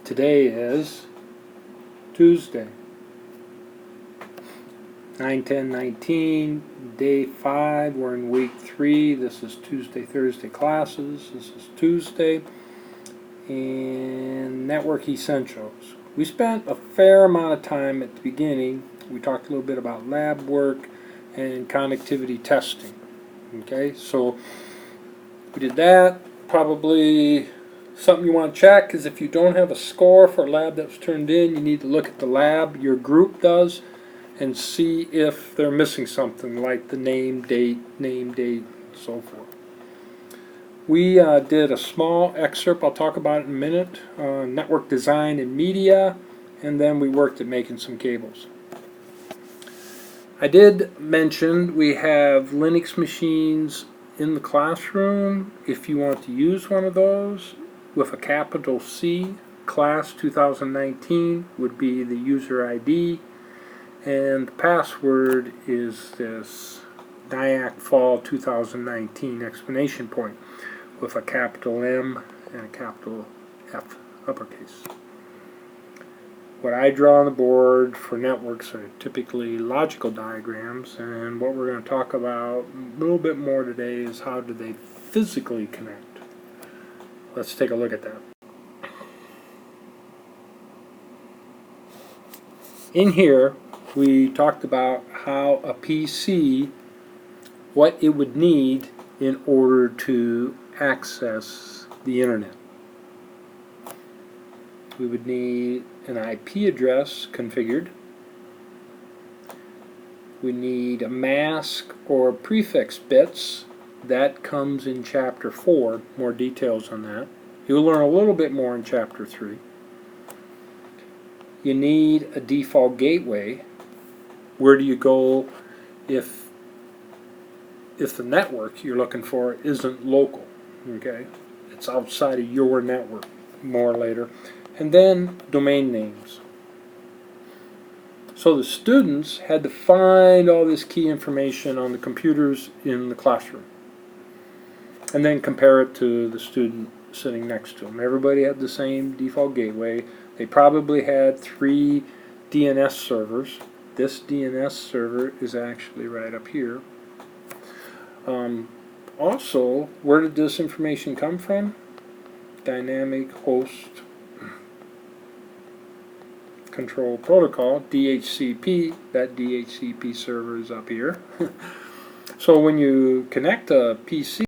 Today is Tuesday, 9/10/19, day 5. We're in week 3. This is Tuesday, Thursday classes. This is Tuesday. And Network Essentials. We spent a fair amount of time at the beginning. We talked a little bit about lab work and connectivity testing. Okay, so we did that. Probably something you want to check is if you don't have a score for a lab that was turned in, you need to look at the lab your group does and see if they're missing something like the name, date, and so forth. We did a small excerpt, I'll talk about it in a minute, network design and media, and then we worked at making some cables. I did mention we have Linux machines in the classroom. If you want to use one of those with a capital C, class 2019 would be the user ID, and the password is this NIAC Fall 2019 exclamation point with a capital M and a capital F uppercase. What I draw on the board for networks are typically logical diagrams, and what we're going to talk about a little bit more today is how do they physically connect. Let's take a look at that. In here, we talked about how a PC, what it would need in order to access the internet. We would need an IP address configured. We need a mask or prefix bits. That comes in Chapter 4. More details on that. You'll learn a little bit more in Chapter 3. You need a default gateway. Where do you go if the network you're looking for isn't local? Okay, it's outside of your network. More later. And then domain names. So the students had to find all this key information on the computers in the classroom and then compare it to the student sitting next to them. Everybody had the same default gateway. They probably had 3 DNS servers. This DNS server is actually right up here. Also, where did this information come from? Dynamic Host Control Protocol, DHCP. That DHCP server is up here. So when you connect a PC,